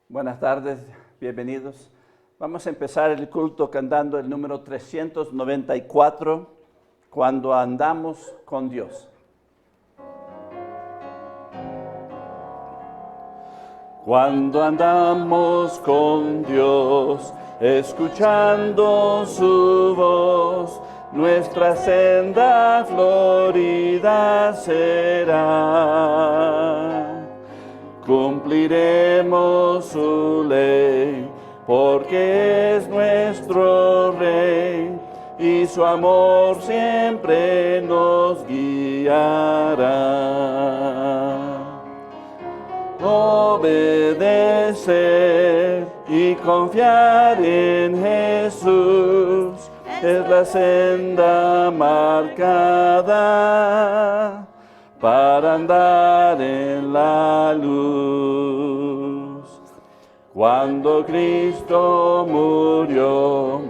Buenas tardes, bienvenidos. Vamos a empezar el culto cantando el número 394, Cuando andamos con Dios. Cuando andamos con Dios, escuchando su voz, nuestra senda florida será. Cumpliremos su ley, porque es nuestro Rey, y su amor siempre nos guiará. Obedecer y confiar en Jesús es la senda marcada para andar en la luz. Cuando Cristo murió,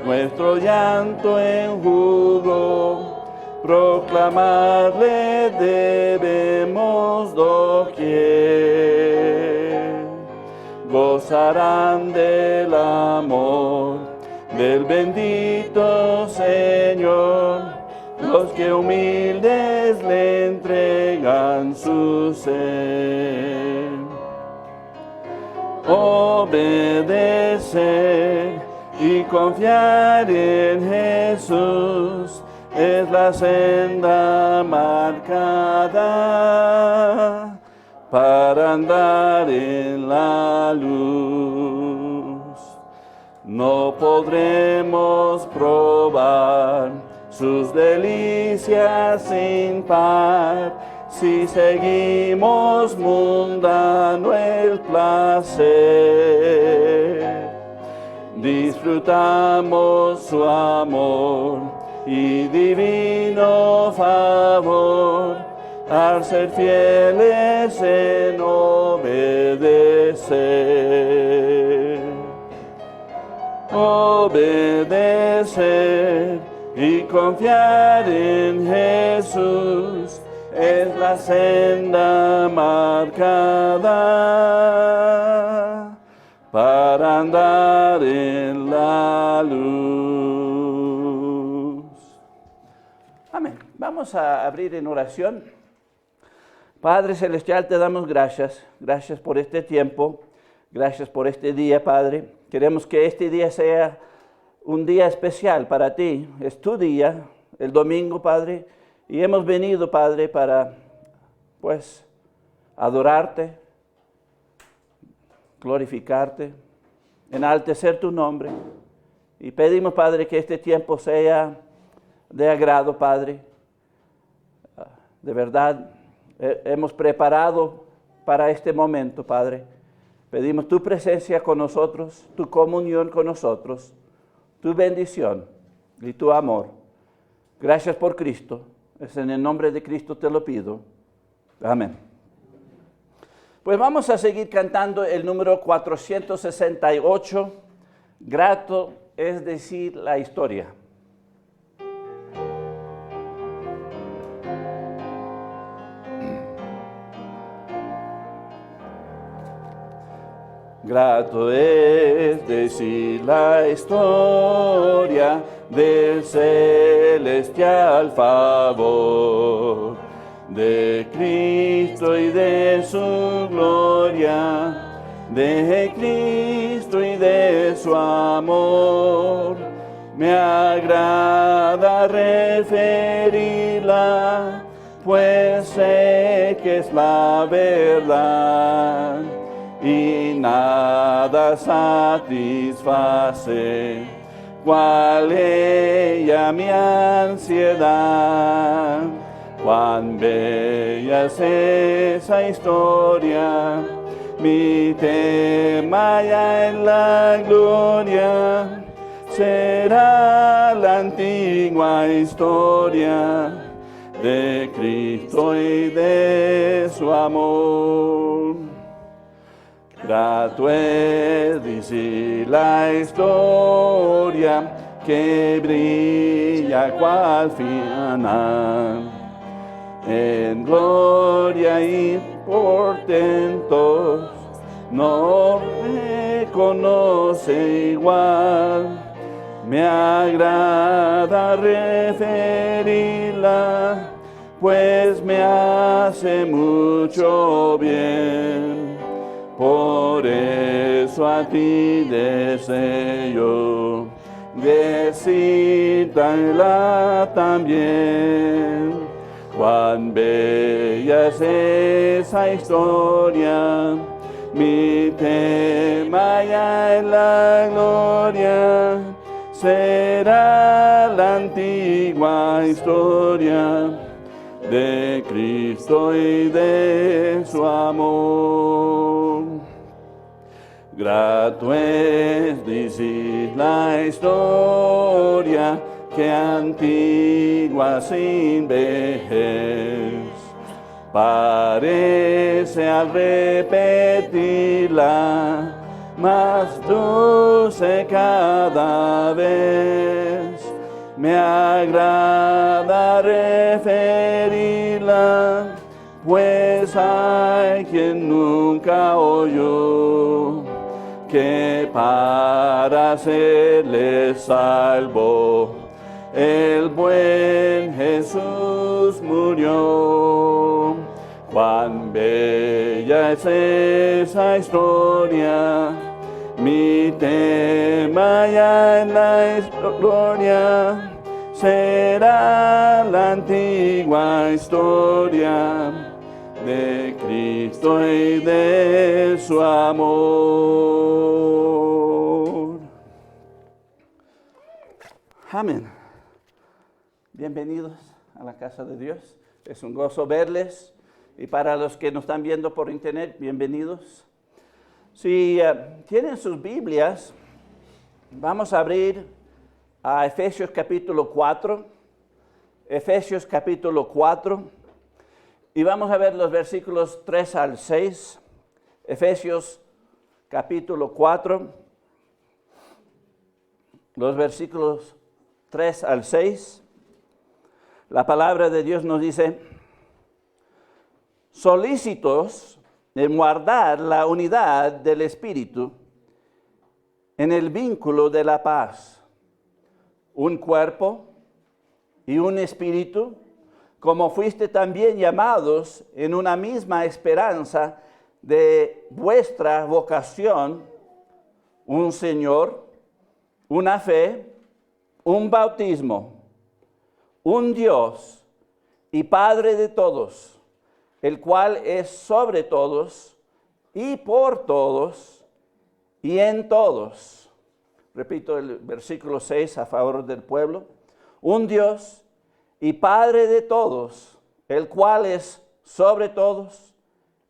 nuestro llanto enjugó, proclamarle debemos doquier. Gozarán del amor del bendito Señor los que humildes le entregan su ser. Obedecer y confiar en Jesús es la senda marcada para andar en la luz. No podremos probar sus delicias sin par si seguimos mundano el placer. Disfrutamos su amor y divino favor al ser fieles en obedecer. Obedecer y confiar en Jesús es la senda marcada para andar en la luz. Amén. Vamos a abrir en oración. Padre Celestial, te damos gracias. Gracias por este tiempo. Gracias por este día, Padre. Queremos que este día sea un día especial para ti. Es tu día, el domingo, Padre. Y hemos venido, Padre, para, adorarte, glorificarte, enaltecer tu nombre. Y pedimos, Padre, que este tiempo sea de agrado, Padre. De verdad, hemos preparado para este momento, Padre. Pedimos tu presencia con nosotros, tu comunión con nosotros, tu bendición y tu amor. Gracias por Cristo. Es en el nombre de Cristo te lo pido. Amén. Pues vamos a seguir cantando el número 468. Grato es decir la historia. Grato es decir la historia del celestial favor, de Cristo y de su gloria, de Cristo y de su amor. Me agrada referirla, pues sé que es la verdad. Y nada satisface, cual ella mi ansiedad. Cuán bella es esa historia, mi tema ya en la gloria. Será la antigua historia de Cristo y de su amor. Grato es decir la historia que brilla cual final. En gloria y portentos no me conoce igual. Me agrada referirla, pues me hace mucho bien. Por eso a ti deseo decirla también. Cuán bella es esa historia, mi tema ya en la gloria, será la antigua historia de Cristo y de su amor. Grato es decir la historia que antigua sin vejez parece al repetirla más dulce cada vez. Me agrada referirla, pues hay quien nunca oyó que para serle salvo el buen Jesús murió. Cuán bella es esa historia, mi tema ya en la gloria, será la antigua historia de Cristo y de su amor. Amén. Bienvenidos a la casa de Dios. Es un gozo verles. Y para los que nos están viendo por internet, bienvenidos. Si tienen sus Biblias, vamos a abrir a Efesios capítulo 4. Efesios capítulo 4. Y vamos a ver los versículos 3 al 6. Efesios capítulo 4. Los versículos 3 al 6. La palabra de Dios nos dice: solícitos en guardar la unidad del Espíritu en el vínculo de la paz, un cuerpo y un espíritu, como fuiste también llamados en una misma esperanza de vuestra vocación, un Señor, una fe, un bautismo, un Dios y Padre de todos, el cual es sobre todos y por todos y en todos. Repito el versículo 6 a favor del pueblo. Un Dios y Padre de todos, el cual es sobre todos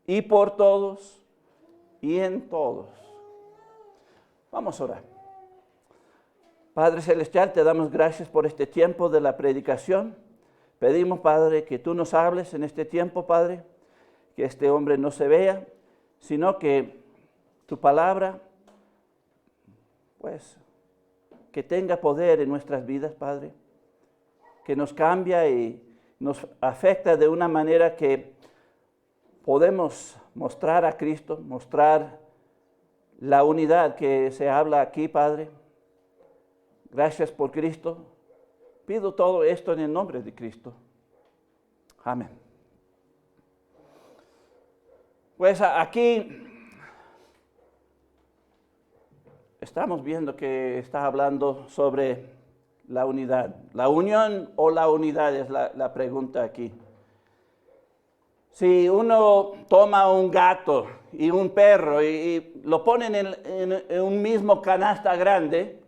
y por todos y en todos. Vamos a orar. Padre Celestial, te damos gracias por este tiempo de la predicación. Pedimos, Padre, que tú nos hables en este tiempo, Padre, que este hombre no se vea, sino que tu palabra, pues, que tenga poder en nuestras vidas, Padre, que nos cambia y nos afecta de una manera que podemos mostrar a Cristo, mostrar la unidad que se habla aquí, Padre. Gracias por Cristo. Pido todo esto en el nombre de Cristo. Amén. Pues aquí estamos viendo que está hablando sobre la unidad. La unión o la unidad es la pregunta aquí. Si uno toma un gato y un perro y lo ponen en un mismo canasta grande,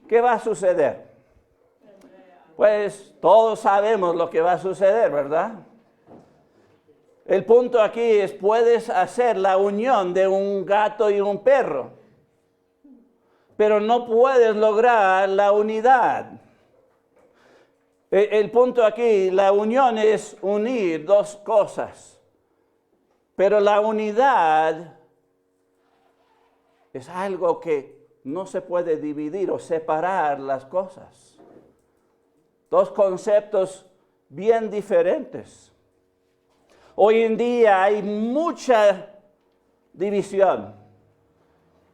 ¿qué va a suceder? Pues todos sabemos lo que va a suceder, ¿verdad? El punto aquí es, puedes hacer la unión de un gato y un perro, pero no puedes lograr la unidad. El punto aquí, la unión es unir dos cosas, pero la unidad es algo que no se puede dividir o separar las cosas. Dos conceptos bien diferentes. Hoy en día hay mucha división.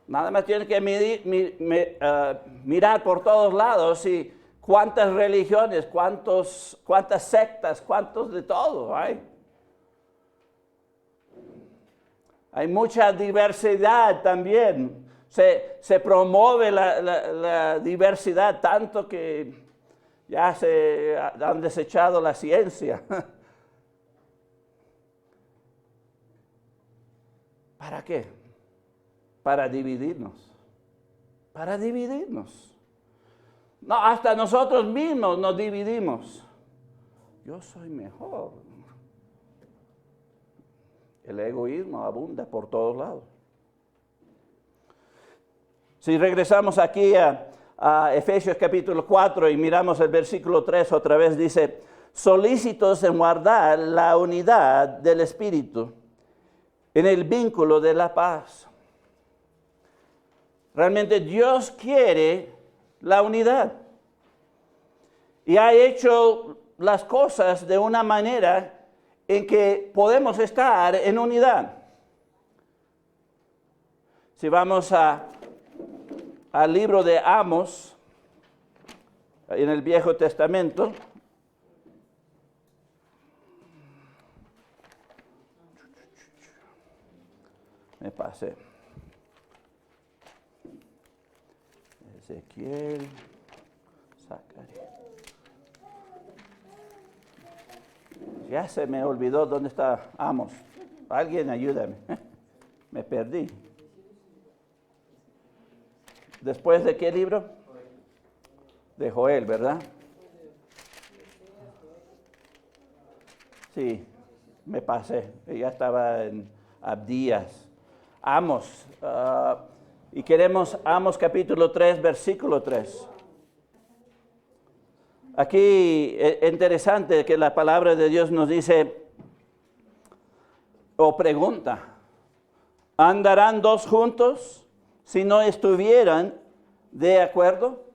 Nada más tienen que mirar por todos lados y cuántas religiones, cuántas sectas, cuántos de todo hay. Hay mucha diversidad también. Se promueve la diversidad tanto que ya se han desechado la ciencia. ¿Para qué? Para dividirnos. Para dividirnos. No, hasta nosotros mismos nos dividimos. Yo soy mejor. El egoísmo abunda por todos lados. Si regresamos aquí a Efesios capítulo 4 y miramos el versículo 3 otra vez, dice, solícitos en guardar la unidad del Espíritu en el vínculo de la paz. Realmente Dios quiere la unidad. Y ha hecho las cosas de una manera en que podemos estar en unidad. Si vamos al libro de Amos, en el Viejo Testamento, me pasé. Ezequiel, Zacarías. Ya se me olvidó dónde está Amos. Alguien ayúdame. Me perdí. ¿Después de qué libro? De Joel, ¿verdad? Sí, me pasé. Ya estaba en Abdías. Amos. Y queremos Amos capítulo 3, versículo 3. Aquí es interesante que la palabra de Dios nos dice o pregunta, ¿andarán dos juntos si no estuvieran de acuerdo?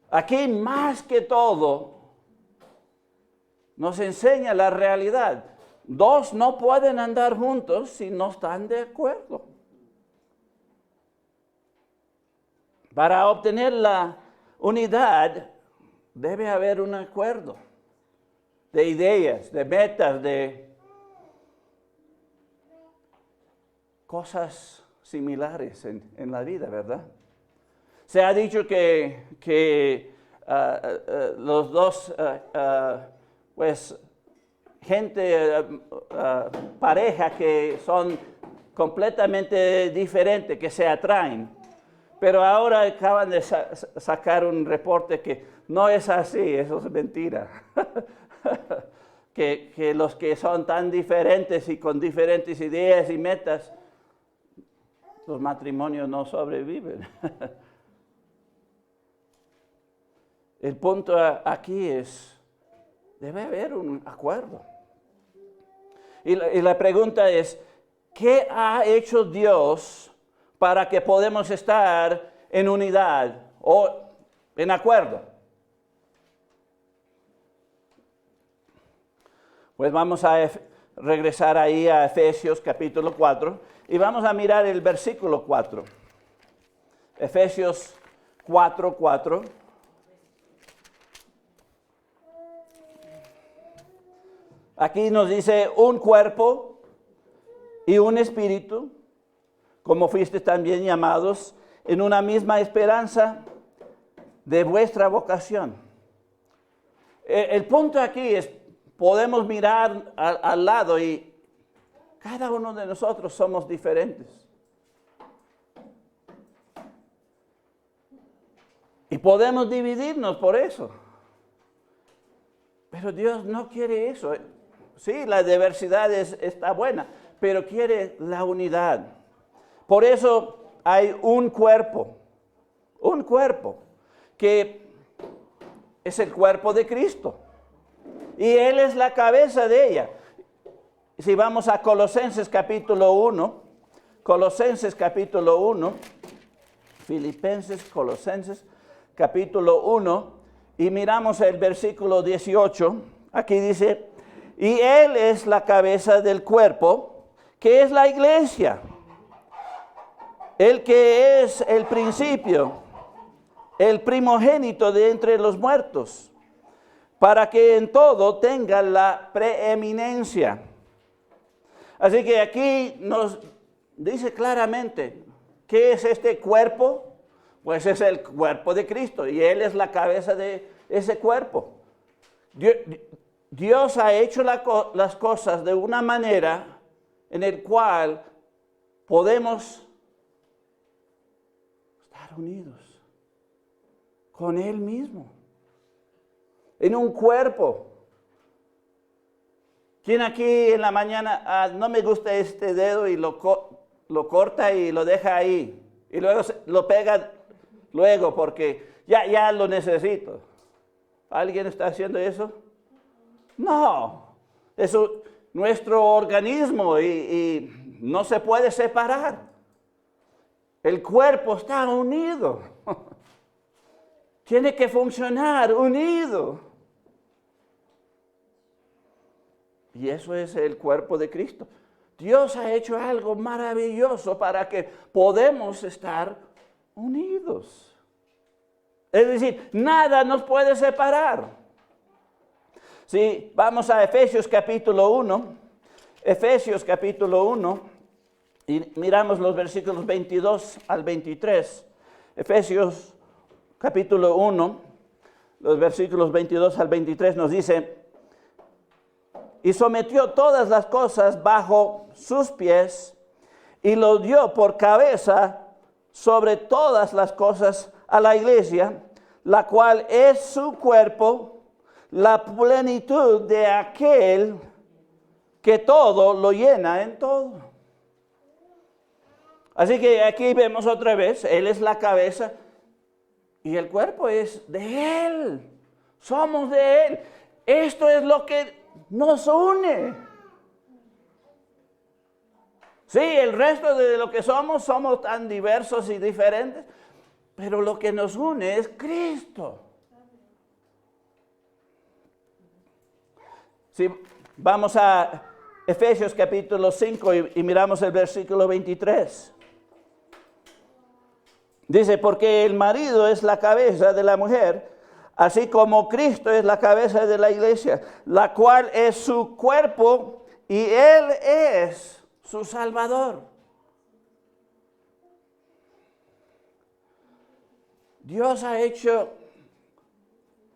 Aquí más que todo nos enseña la realidad. Dos no pueden andar juntos si no están de acuerdo. Para obtener la unidad debe haber un acuerdo de ideas, de metas, de cosas similares en la vida, ¿verdad? Se ha dicho que los dos, pues, pareja que son completamente diferentes, que se atraen. Pero ahora acaban de sacar un reporte que no es así, eso es mentira. que los que son tan diferentes y con diferentes ideas y metas, los matrimonios no sobreviven. El punto aquí es, debe haber un acuerdo. Y la pregunta es, ¿qué ha hecho Dios para que podamos estar en unidad o en acuerdo? Pues vamos a regresar ahí a Efesios capítulo 4 y vamos a mirar el versículo 4. Efesios 4:4. Aquí nos dice un cuerpo y un espíritu, como fuiste también llamados en una misma esperanza de vuestra vocación. El punto aquí es, podemos mirar al lado y cada uno de nosotros somos diferentes. Y podemos dividirnos por eso. Pero Dios no quiere eso. Sí, la diversidad está buena, pero quiere la unidad. Por eso hay un cuerpo, que es el cuerpo de Cristo. Y Él es la cabeza de ella. Si vamos a Colosenses capítulo 1, Colosenses capítulo 1, Filipenses, Colosenses capítulo 1, y miramos el versículo 18. Aquí dice, y Él es la cabeza del cuerpo, que es la iglesia, el que es el principio, el primogénito de entre los muertos, para que en todo tenga la preeminencia. Así que aquí nos dice claramente, ¿qué es este cuerpo? Pues es el cuerpo de Cristo y Él es la cabeza de ese cuerpo. Dios ha hecho las cosas de una manera en el cual podemos estar unidos con Él mismo, en un cuerpo. ¿Quién aquí en la mañana, no me gusta este dedo y lo corta y lo deja ahí? Y luego lo pega luego porque ya lo necesito. ¿Alguien está haciendo eso? No. Eso, nuestro organismo y no se puede separar. El cuerpo está unido. Tiene que funcionar unido. Y eso es el cuerpo de Cristo. Dios ha hecho algo maravilloso para que podamos estar unidos. Es decir, nada nos puede separar. Si vamos a Efesios capítulo 1, Efesios capítulo 1, y miramos los versículos 22 al 23. Efesios capítulo 1, los versículos 22 al 23 nos dice, y sometió todas las cosas bajo sus pies, y lo dio por cabeza sobre todas las cosas a la iglesia, la cual es su cuerpo, la plenitud de aquel que todo lo llena en todo. Así que aquí vemos otra vez, Él es la cabeza y el cuerpo es de Él. Somos de Él. Esto es lo que nos une. Sí, el resto de lo que somos tan diversos y diferentes, pero lo que nos une es Cristo. Si vamos a Efesios capítulo 5 y miramos el versículo 23. Dice, porque el marido es la cabeza de la mujer, así como Cristo es la cabeza de la iglesia, la cual es su cuerpo y Él es su Salvador. Dios ha hecho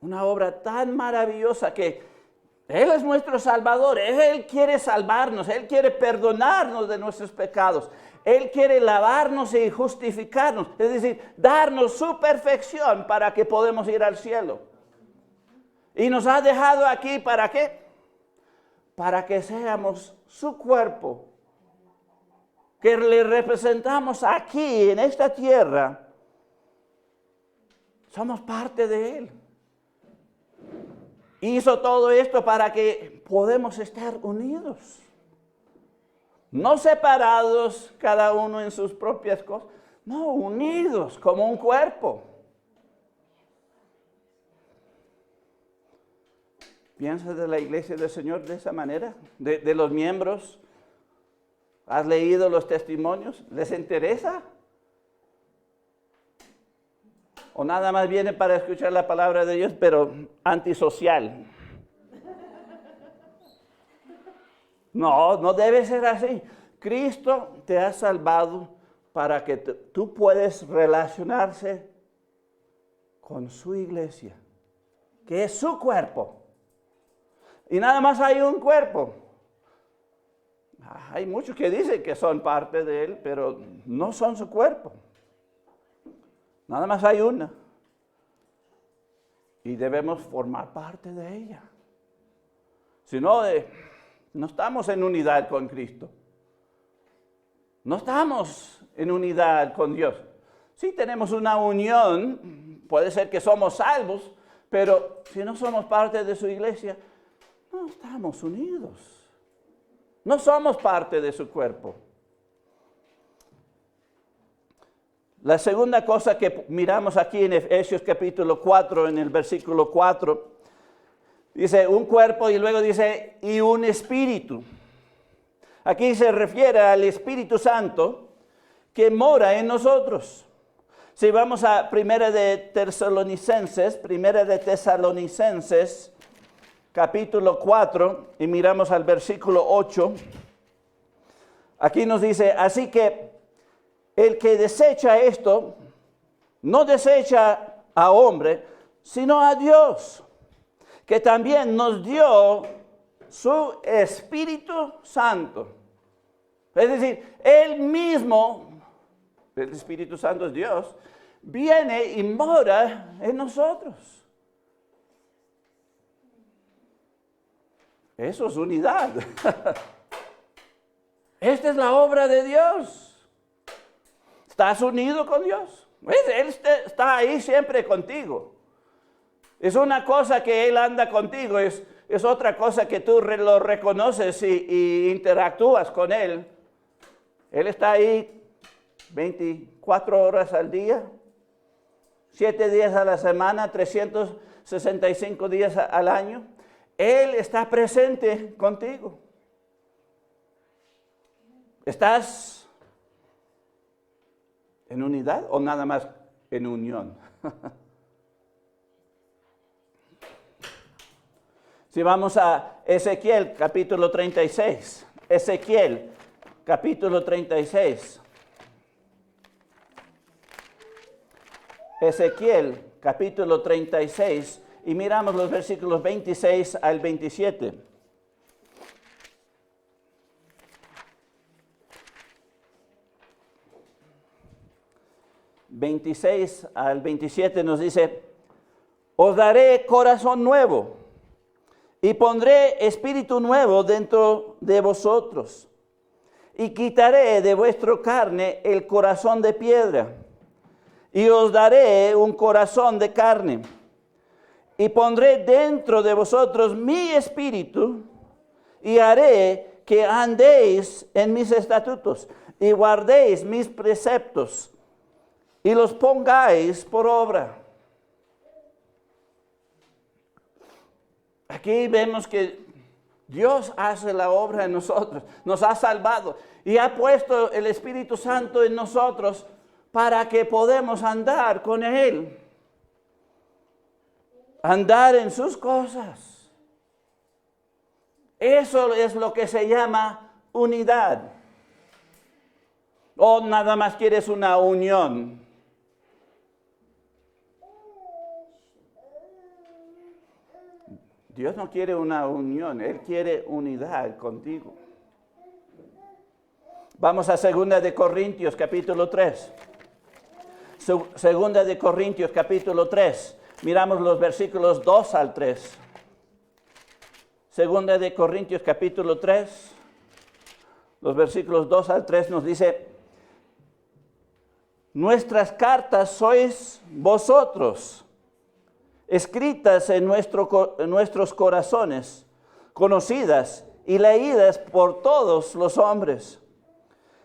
una obra tan maravillosa que Él es nuestro Salvador. Él quiere salvarnos, Él quiere perdonarnos de nuestros pecados. Él quiere lavarnos y justificarnos, es decir, darnos su perfección para que podamos ir al cielo. Y nos ha dejado aquí, ¿para qué? Para que seamos su cuerpo, que le representamos aquí en esta tierra. Somos parte de Él. Hizo todo esto para que podamos estar unidos. No separados, cada uno en sus propias cosas. No, unidos como un cuerpo. ¿Piensas de la iglesia del Señor de esa manera? ¿De los miembros? ¿Has leído los testimonios? ¿Les interesa? ¿O nada más viene para escuchar la palabra de Dios, pero antisocial? No debe ser así. Cristo te ha salvado para que tú puedas relacionarse con su iglesia, que es su cuerpo. Y nada más hay un cuerpo. Hay muchos que dicen que son parte de Él, pero no son su cuerpo. Nada más hay una. Y debemos formar parte de ella. Si no, no estamos en unidad con Cristo. No estamos en unidad con Dios. Sí tenemos una unión, puede ser que somos salvos, pero si no somos parte de su iglesia, no estamos unidos. No somos parte de su cuerpo. La segunda cosa que miramos aquí en Efesios capítulo 4, en el versículo 4, dice un cuerpo y luego dice y un espíritu. Aquí se refiere al Espíritu Santo que mora en nosotros. Si vamos a Primera de Tesalonicenses, capítulo 4, y miramos al versículo 8, aquí nos dice, así que el que desecha esto, no desecha a hombre, sino a Dios, que también nos dio su Espíritu Santo. Es decir, Él mismo, el Espíritu Santo es Dios, viene y mora en nosotros. Eso es unidad. Esta es la obra de Dios. ¿Estás unido con Dios? Él está ahí siempre contigo. Es una cosa que Él anda contigo, es otra cosa que tú lo reconoces y interactúas con Él. Él está ahí 24 horas al día, 7 días a la semana, 365 días al año. Él está presente contigo. ¿Estás en unidad o nada más en unión? Si vamos a Ezequiel capítulo 36, Ezequiel capítulo 36. Ezequiel capítulo 36 y miramos los versículos 26 al 27. (26 al 27) nos dice, os daré corazón nuevo y pondré espíritu nuevo dentro de vosotros y quitaré de vuestra carne el corazón de piedra y os daré un corazón de carne y pondré dentro de vosotros mi espíritu y haré que andéis en mis estatutos y guardéis mis preceptos y los pongáis por obra. Aquí vemos que Dios hace la obra en nosotros, nos ha salvado y ha puesto el Espíritu Santo en nosotros para que podamos andar con Él, andar en sus cosas. Eso es lo que se llama unidad. O nada más quieres una unión. Dios no quiere una unión, Él quiere unidad contigo. Vamos a 2 de Corintios capítulo 3. 2 de Corintios capítulo 3. Miramos los versículos 2 al 3. 2 de Corintios capítulo 3. Los versículos 2 al 3 nos dice, nuestras cartas sois vosotros, escritas en nuestros corazones, conocidas y leídas por todos los hombres,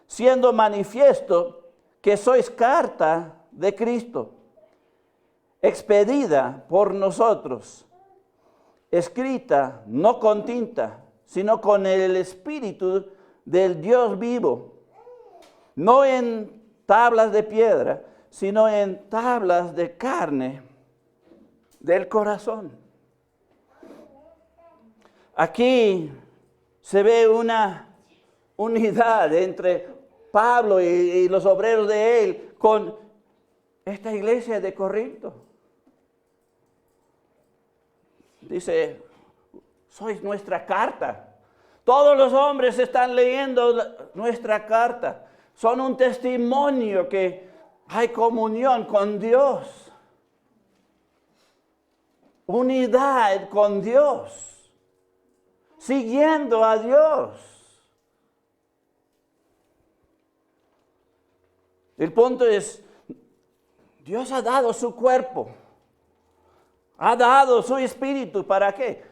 siendo manifiesto que sois carta de Cristo, expedida por nosotros, escrita no con tinta, sino con el Espíritu del Dios vivo, no en tablas de piedra, sino en tablas de carne del corazón. Aquí se ve una unidad entre Pablo y los obreros de él con esta iglesia de Corinto. Dice, sois nuestra carta. Todos los hombres están leyendo nuestra carta. Son un testimonio que hay comunión con Dios. Unidad con Dios. Siguiendo a Dios. El punto es, Dios ha dado su cuerpo. Ha dado su espíritu. ¿Para qué?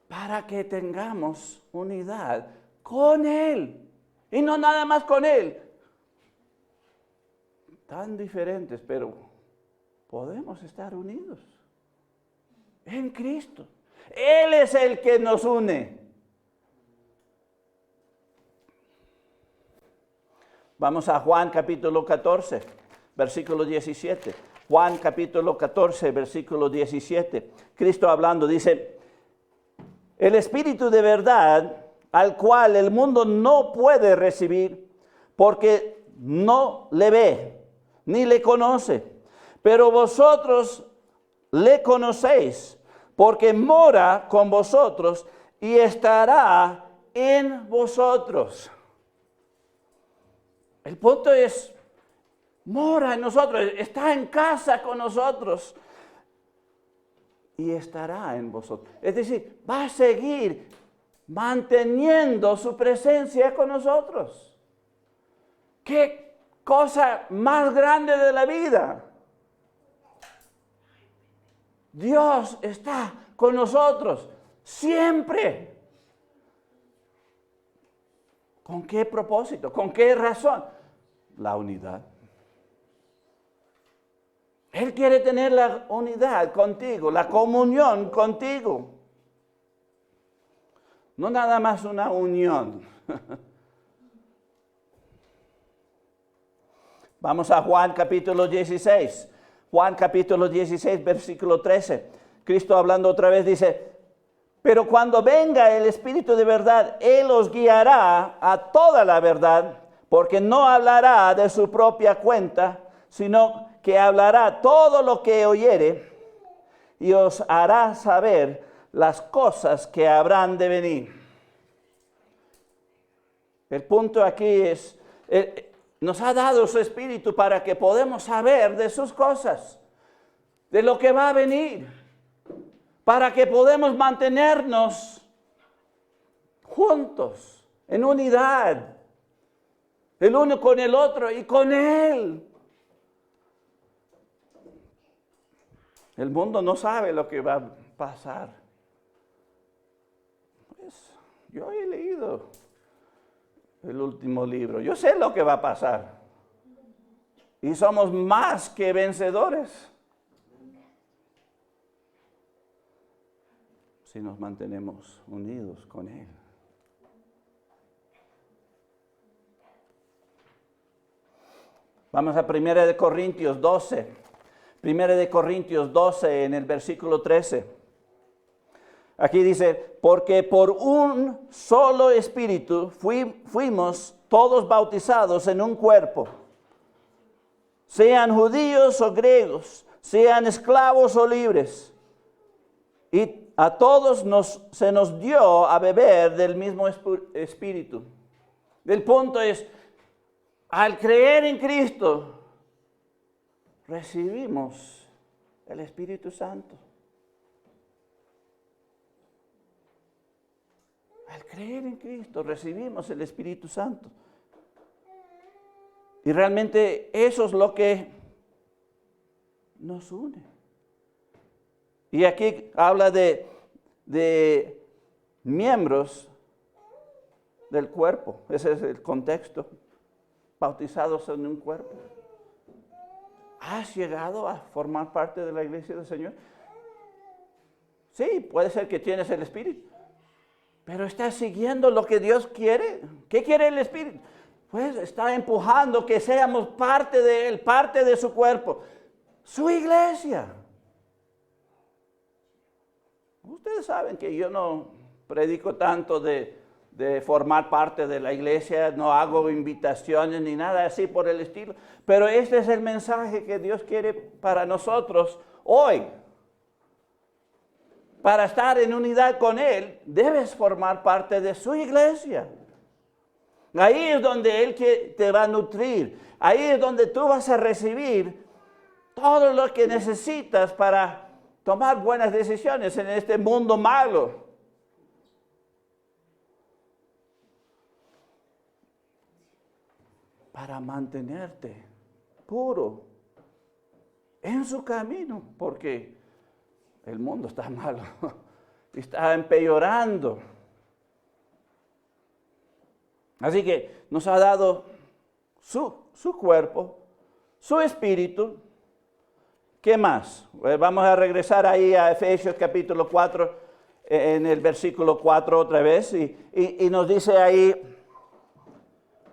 Para que tengamos unidad con Él. Y no nada más con Él. tan diferentes, pero podemos estar unidos en Cristo. Él es el que nos une. Vamos a Juan capítulo 14, versículo 17. Juan capítulo 14, versículo 17. Cristo hablando dice, el Espíritu de verdad, al cual el mundo no puede recibir, porque no le ve, ni le conoce. Pero vosotros le conocéis, porque mora con vosotros y estará en vosotros. El punto es, mora en nosotros, está en casa con nosotros y estará en vosotros. Es decir, va a seguir manteniendo su presencia con nosotros. ¿Qué cosa más grande de la vida? Dios está con nosotros siempre. ¿Con qué propósito? ¿Con qué razón? La unidad. Él quiere tener la unidad contigo, la comunión contigo. No nada más una unión. Vamos a Juan capítulo 16. Juan capítulo 16, versículo 13. Cristo hablando otra vez dice, pero cuando venga el Espíritu de verdad, Él os guiará a toda la verdad, porque no hablará de su propia cuenta, sino que hablará todo lo que oyere y os hará saber las cosas que habrán de venir. El punto aquí es, nos ha dado su Espíritu para que podamos saber de sus cosas, de lo que va a venir, para que podamos mantenernos juntos, en unidad, el uno con el otro y con Él. El mundo no sabe lo que va a pasar. Pues, yo he leído el último libro. Yo sé lo que va a pasar. Y somos más que vencedores si nos mantenemos unidos con Él. Vamos a 1 Corintios 12. 1 Corintios 12 en el versículo 13. Aquí dice, porque por un solo espíritu fuimos todos bautizados en un cuerpo, sean judíos o griegos, sean esclavos o libres, y a todos se nos dio a beber del mismo espíritu. El punto es, al creer en Cristo, recibimos el Espíritu Santo. Al creer en Cristo, recibimos el Espíritu Santo. Y realmente eso es lo que nos une. Y aquí habla de miembros del cuerpo. Ese es el contexto. Bautizados en un cuerpo. ¿Has llegado a formar parte de la iglesia del Señor? Sí, puede ser que tienes el Espíritu. Pero ¿estás siguiendo lo que Dios quiere? ¿Qué quiere el Espíritu? Pues está empujando que seamos parte de Él, parte de su cuerpo. Su iglesia. Ustedes saben que yo no predico tanto de formar parte de la iglesia, no hago invitaciones ni nada así por el estilo. Pero este es el mensaje que Dios quiere para nosotros hoy. Para estar en unidad con Él, debes formar parte de su iglesia. Ahí es donde Él te va a nutrir. Ahí es donde tú vas a recibir todo lo que necesitas para tomar buenas decisiones en este mundo malo. Para mantenerte puro en su camino, porque el mundo está malo, está empeorando. Así que nos ha dado su cuerpo, su espíritu. ¿Qué más? Pues vamos a regresar ahí a Efesios capítulo 4, en el versículo 4 otra vez, y nos dice ahí,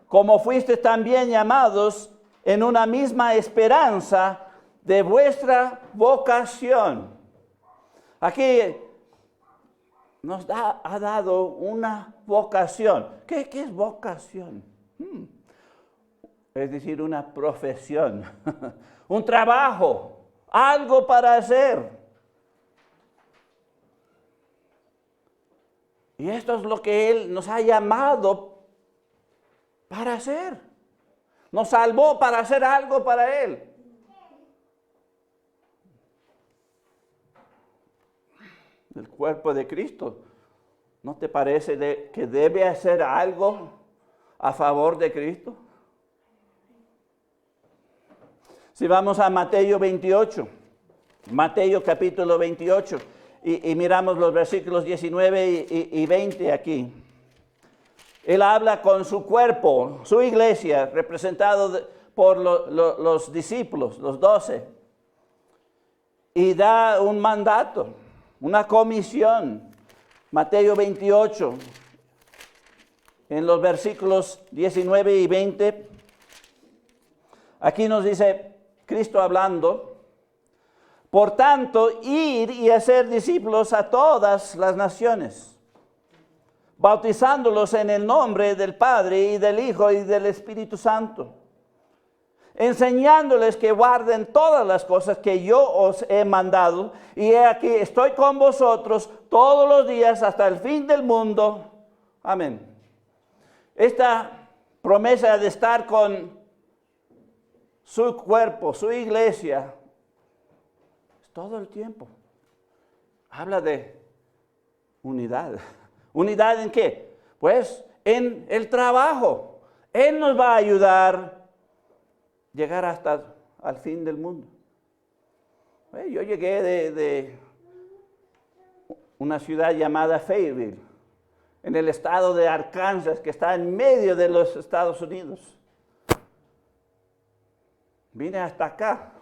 como fuiste también llamados en una misma esperanza de vuestra vocación. Aquí nos ha dado una vocación. ¿Qué es vocación? Es decir, una profesión, un trabajo, algo para hacer. Y esto es lo que Él nos ha llamado para hacer. Nos salvó para hacer algo para Él. El cuerpo de Cristo, ¿no te parece que debe hacer algo a favor de Cristo? Si vamos a Mateo 28, Mateo capítulo 28, y miramos los versículos 19 y 20 aquí. Él habla con su cuerpo, su iglesia, representado por los discípulos, los 12, y da un mandato, una comisión. Mateo 28, en los versículos 19 y 20, aquí nos dice Cristo hablando, por tanto, ir y hacer discípulos a todas las naciones, bautizándolos en el nombre del Padre y del Hijo y del Espíritu Santo, enseñándoles que guarden todas las cosas que yo os he mandado, y he aquí, estoy con vosotros todos los días hasta el fin del mundo. Amén. Esta promesa de estar con su cuerpo, su iglesia, es todo el tiempo. Habla de unidad. ¿Unidad en qué? Pues en el trabajo. Él nos va a ayudar a llegar hasta al fin del mundo. Yo llegué de una ciudad llamada Fayetteville, en el estado de Arkansas, que está en medio de los Estados Unidos. Vine hasta acá.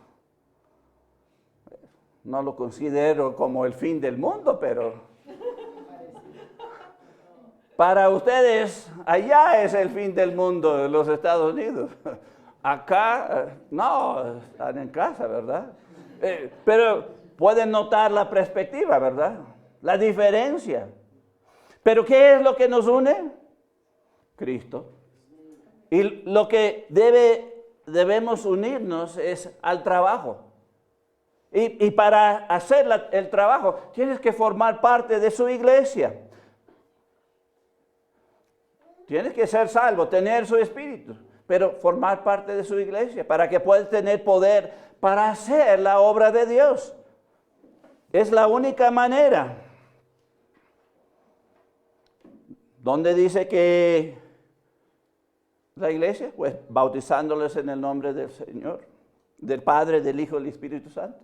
No lo considero como el fin del mundo, pero para ustedes, allá es el fin del mundo de los Estados Unidos. Acá, no, están en casa, ¿verdad? Pero pueden notar la perspectiva, ¿verdad? La diferencia. ¿Pero qué es lo que nos une? Cristo. Y lo que debemos unirnos es al trabajo. Y para hacer el trabajo, tienes que formar parte de su iglesia. Tienes que ser salvo, tener su espíritu, pero formar parte de su iglesia para que puedas tener poder para hacer la obra de Dios. Es la única manera. ¿Dónde dice que la iglesia? Pues bautizándoles en el nombre del Señor, del Padre, del Hijo y del Espíritu Santo.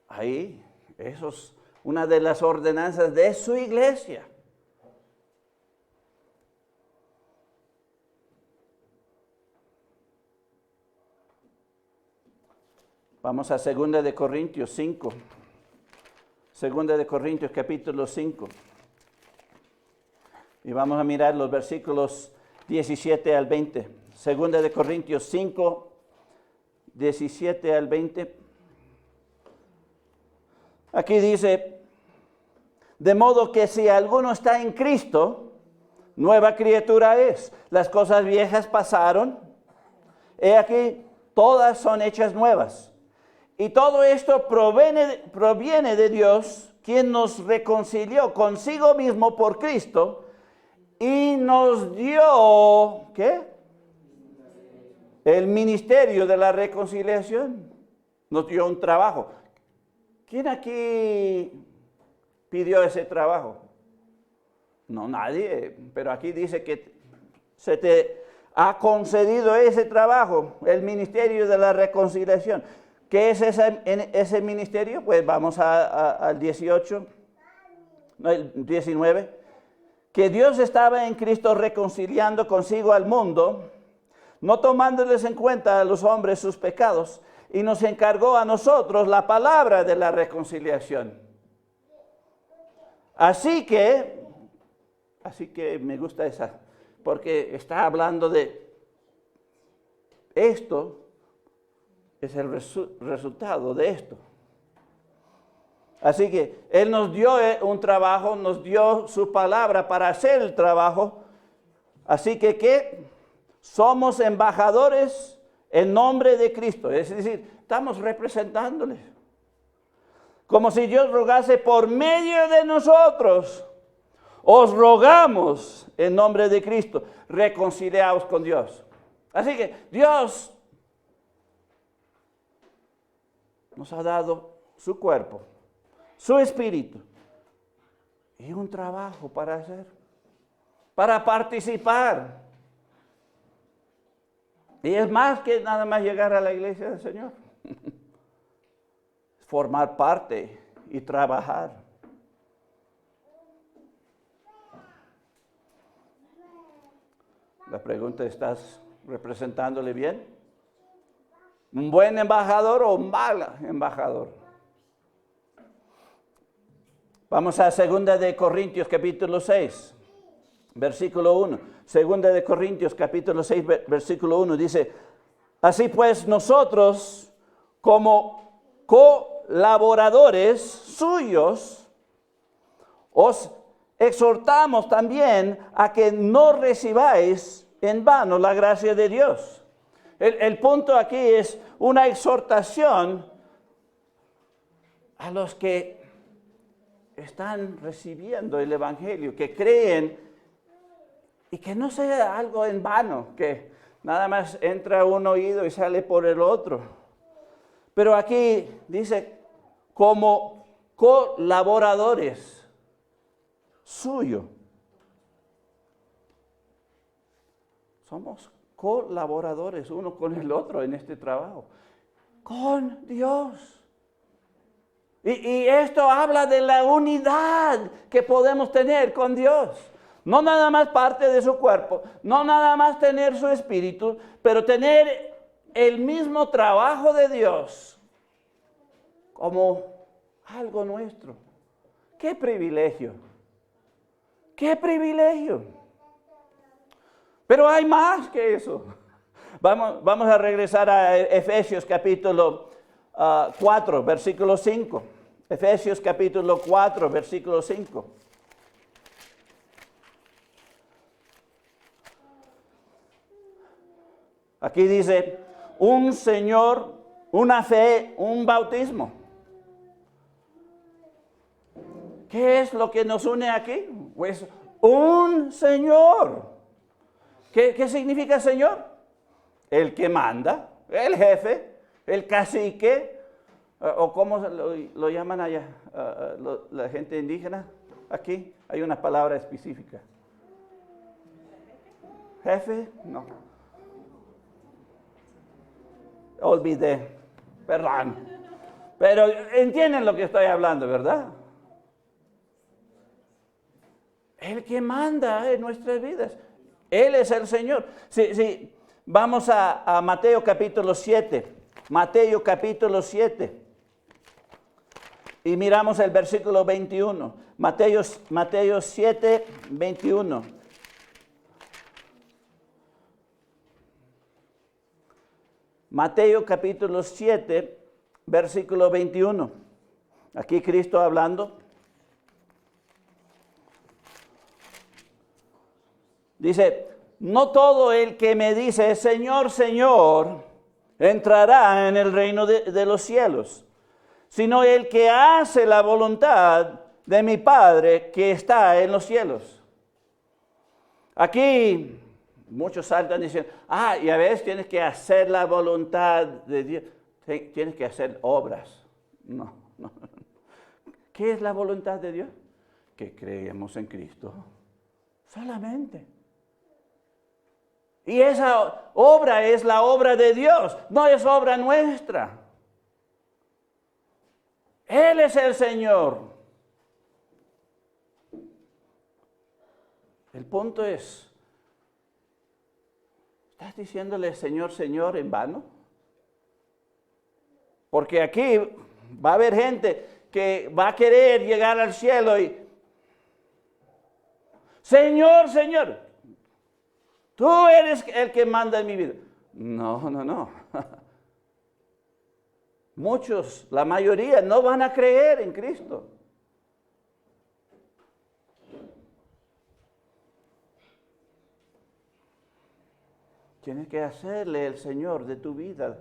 Ahí, eso es una de las ordenanzas de su iglesia. Vamos a 2 de Corintios 5. 2 de Corintios capítulo 5. Y vamos a mirar los versículos 17 al 20. 2 de Corintios 5, 17 al 20. Aquí dice, de modo que si alguno está en Cristo, nueva criatura es. Las cosas viejas pasaron, he aquí, todas son hechas nuevas. Y todo esto proviene de Dios, quien nos reconcilió consigo mismo por Cristo y nos dio, ¿qué? El ministerio de la reconciliación. Nos dio un trabajo. ¿Quién aquí pidió ese trabajo? No, nadie, pero aquí dice que se te ha concedido ese trabajo, el ministerio de la reconciliación. ¿Qué es ese ministerio? Pues vamos al 18, no, el 19. que Dios estaba en Cristo reconciliando consigo al mundo, no tomándoles en cuenta a los hombres sus pecados, y nos encargó a nosotros la palabra de la reconciliación. Así que me gusta esa, porque está hablando de esto, es el resultado de esto. Así que Él nos dio un trabajo, nos dio su palabra para hacer el trabajo. Así que, ¿qué? Somos embajadores en nombre de Cristo. Es decir, estamos representándole. Como si Dios rogase por medio de nosotros. Os rogamos en nombre de Cristo, reconciliaos con Dios. Así que Dios nos ha dado su cuerpo, su espíritu y un trabajo para hacer, para participar. Y es más que nada más llegar a la iglesia del Señor. Formar parte y trabajar. La pregunta, ¿estás representándole bien? ¿Un buen embajador o un mal embajador? Vamos a 2 de Corintios capítulo 6, versículo 1. 2 de Corintios capítulo 6, versículo 1 dice: así pues nosotros como colaboradores suyos os exhortamos también a que no recibáis en vano la gracia de Dios. El punto aquí es una exhortación a los que están recibiendo el Evangelio, que creen, y que no sea algo en vano, que nada más entra un oído y sale por el otro. Pero aquí dice, como colaboradores suyo. Somos colaboradores uno con el otro en este trabajo. Con Dios. Y esto habla de la unidad que podemos tener con Dios. No nada más parte de su cuerpo, no nada más tener su espíritu, pero tener el mismo trabajo de Dios como algo nuestro. ¡Qué privilegio! ¡Qué privilegio! Pero hay más que eso. Vamos a regresar a Efesios capítulo 4, versículo 5. Efesios capítulo 4, versículo 5. Aquí dice, un Señor, una fe, un bautismo. ¿Qué es lo que nos une aquí? Pues un Señor. ¿Qué significa Señor? El que manda, el jefe, el cacique, o ¿cómo lo llaman allá? La gente indígena. Aquí hay una palabra específica. ¿Jefe? No. Olvidé, perdón. Pero entienden lo que estoy hablando, ¿verdad? El que manda en nuestras vidas. Él es el Señor. Sí. Vamos a Mateo capítulo 7. Mateo capítulo 7. Y miramos el versículo 21. Mateo 7, 21. Mateo capítulo 7, versículo 21. Aquí Cristo hablando. Dice, no todo el que me dice, Señor, Señor, entrará en el reino de los cielos, sino el que hace la voluntad de mi Padre que está en los cielos. Aquí muchos saltan diciendo, y a veces tienes que hacer la voluntad de Dios, tienes que hacer obras. No. ¿Qué es la voluntad de Dios? Que creemos en Cristo. Solamente. Y esa obra es la obra de Dios, no es obra nuestra. Él es el Señor. El punto es, ¿estás diciéndole Señor, Señor en vano? Porque aquí va a haber gente que va a querer llegar al cielo y, Señor, Señor, tú eres el que manda en mi vida. No. Muchos, la mayoría, no van a creer en Cristo. Tienes que hacerle el Señor de tu vida.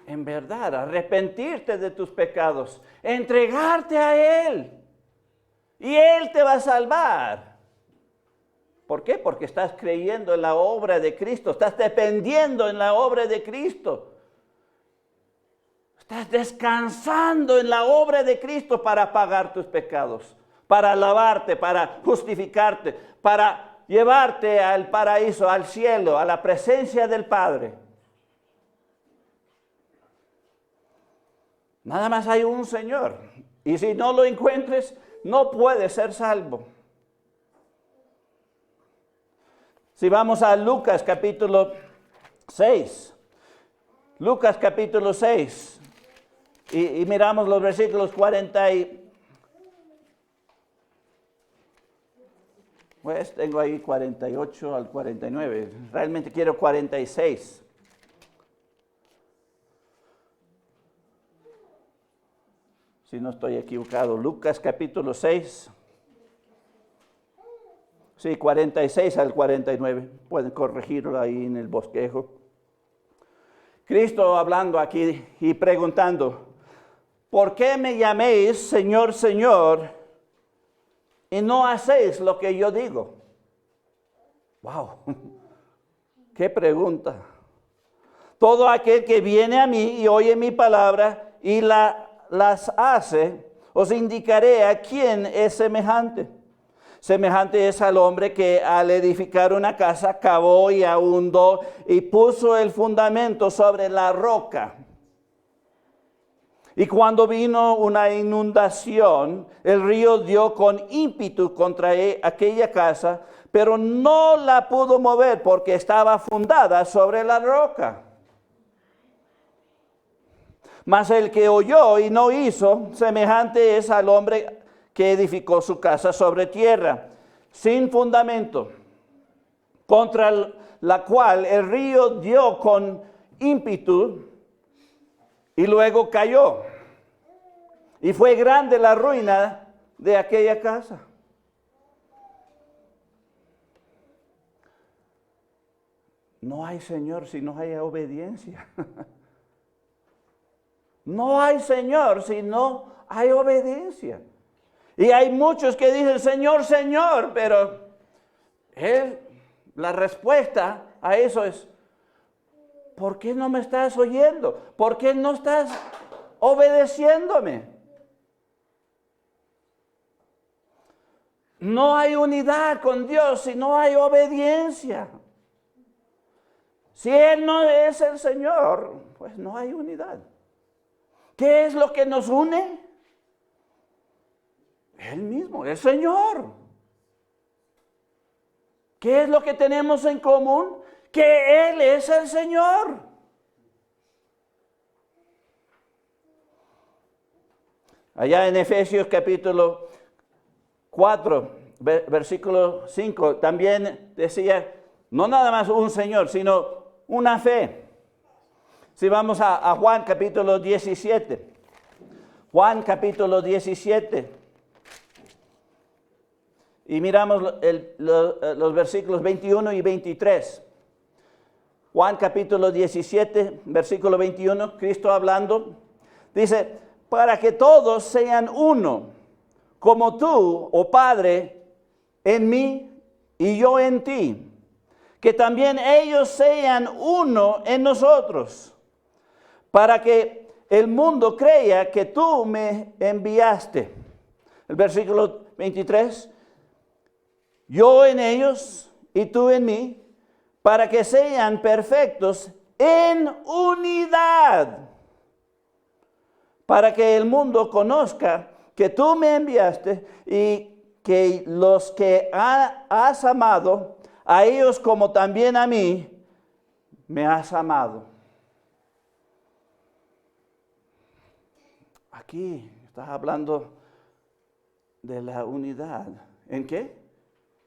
En verdad, arrepentirte de tus pecados, entregarte a Él. Y Él te va a salvar. ¿Por qué? Porque estás creyendo en la obra de Cristo, estás dependiendo en la obra de Cristo. Estás descansando en la obra de Cristo para pagar tus pecados, para lavarte, para justificarte, para llevarte al paraíso, al cielo, a la presencia del Padre. Nada más hay un Señor. Y si no lo encuentres, no puedes ser salvo. Si vamos a Lucas capítulo 6. Lucas capítulo 6. Y miramos los versículos 40 y... Pues tengo ahí 48 al 49. Realmente quiero 46. Si no estoy equivocado. Lucas capítulo 6. Sí, 46 al 49. Pueden corregirlo ahí en el bosquejo. Cristo hablando aquí y preguntando, ¿por qué me llaméis Señor, Señor, y no hacéis lo que yo digo? ¡Wow! ¡Qué pregunta! Todo aquel que viene a mí y oye mi palabra y las hace, os indicaré a quién es semejante. Semejante es al hombre que al edificar una casa cavó y ahondó y puso el fundamento sobre la roca. Y cuando vino una inundación, el río dio con ímpetu contra aquella casa, pero no la pudo mover porque estaba fundada sobre la roca. Mas el que oyó y no hizo, semejante es al hombre que edificó su casa sobre tierra, sin fundamento, contra la cual el río dio con ímpetu y luego cayó. Y fue grande la ruina de aquella casa. No hay Señor si no hay obediencia. No hay Señor si no hay obediencia. Y hay muchos que dicen, Señor, Señor, pero la respuesta a eso es, ¿por qué no me estás oyendo? ¿Por qué no estás obedeciéndome? No hay unidad con Dios si no hay obediencia. Si Él no es el Señor, pues no hay unidad. ¿Qué es lo que nos une? Él mismo, el Señor. ¿Qué es lo que tenemos en común? Que Él es el Señor. Allá en Efesios capítulo 4, versículo 5, también decía, no nada más un Señor, sino una fe. Si vamos a Juan capítulo 17. Juan capítulo 17. Y miramos los versículos 21 y 23. Juan capítulo 17, versículo 21, Cristo hablando, dice, para que todos sean uno, como tú, oh Padre, en mí y yo en ti, que también ellos sean uno en nosotros, para que el mundo crea que tú me enviaste. El versículo 23, yo en ellos y tú en mí, para que sean perfectos en unidad, para que el mundo conozca que tú me enviaste y que los que has amado, a ellos como también a mí, me has amado. Aquí estás hablando de la unidad. ¿En qué?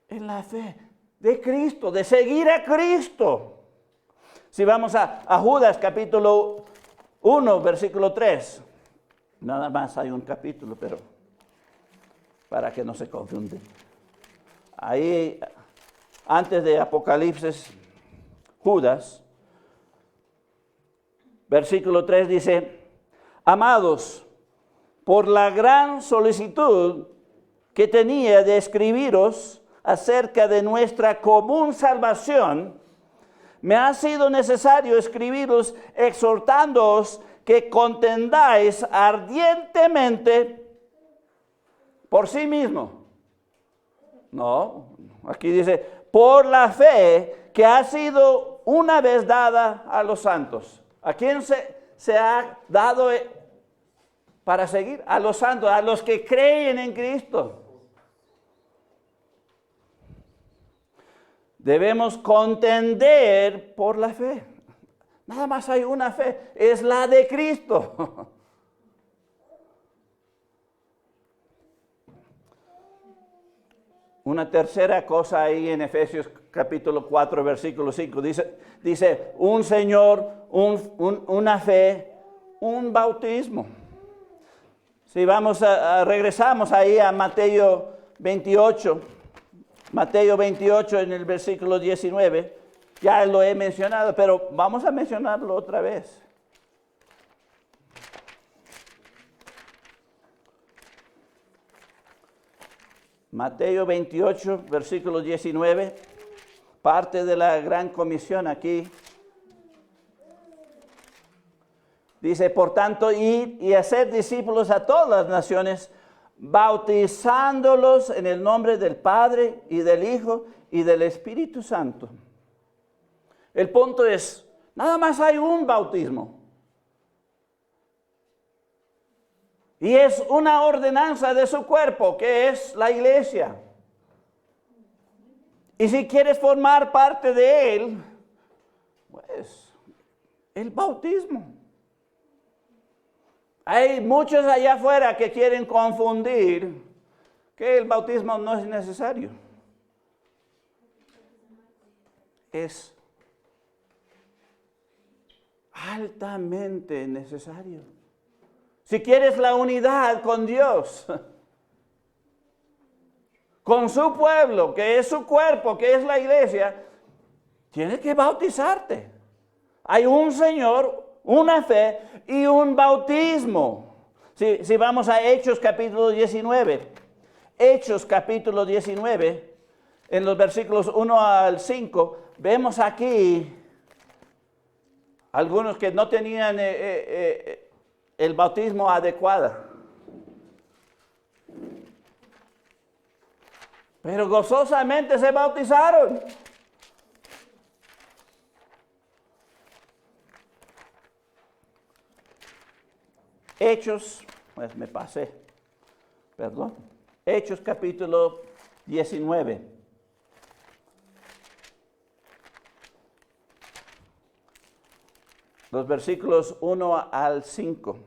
En la fe de Cristo, de seguir a Cristo. Si vamos a Judas capítulo 1, versículo 3. Nada más hay un capítulo, pero para que no se confunden. Ahí, antes de Apocalipsis, Judas, versículo 3 dice: amados, por la gran solicitud que tenía de escribiros acerca de nuestra común salvación, me ha sido necesario escribiros exhortándoos que contendáis ardientemente por sí mismo. No, aquí dice, por la fe que ha sido una vez dada a los santos. ¿A quién se ha dado para seguir? A los santos, a los que creen en Cristo. Debemos contender por la fe. Nada más hay una fe, es la de Cristo. Una tercera cosa ahí en Efesios capítulo 4, versículo 5. Dice un Señor, una fe, un bautismo. Si regresamos ahí a Mateo 28. Mateo 28 en el versículo 19. Ya lo he mencionado, pero vamos a mencionarlo otra vez. Mateo 28, versículo 19, parte de la gran comisión aquí. Dice, por tanto, id y hacer discípulos a todas las naciones, bautizándolos en el nombre del Padre y del Hijo y del Espíritu Santo. El punto es, nada más hay un bautismo. Y es una ordenanza de su cuerpo, que es la iglesia. Y si quieres formar parte de él, pues, el bautismo. Hay muchos allá afuera que quieren confundir que el bautismo no es necesario. Es altamente necesario. Si quieres la unidad con Dios, con su pueblo, que es su cuerpo, que es la iglesia, tienes que bautizarte. Hay un Señor, una fe y un bautismo. Si vamos a Hechos capítulo 19, Hechos capítulo 19, en los versículos 1 al 5, vemos aquí algunos que no tenían el bautismo adecuado. Pero gozosamente se bautizaron. Hechos, pues me pasé, perdón. Hechos capítulo 19. Los versículos 1 al 5.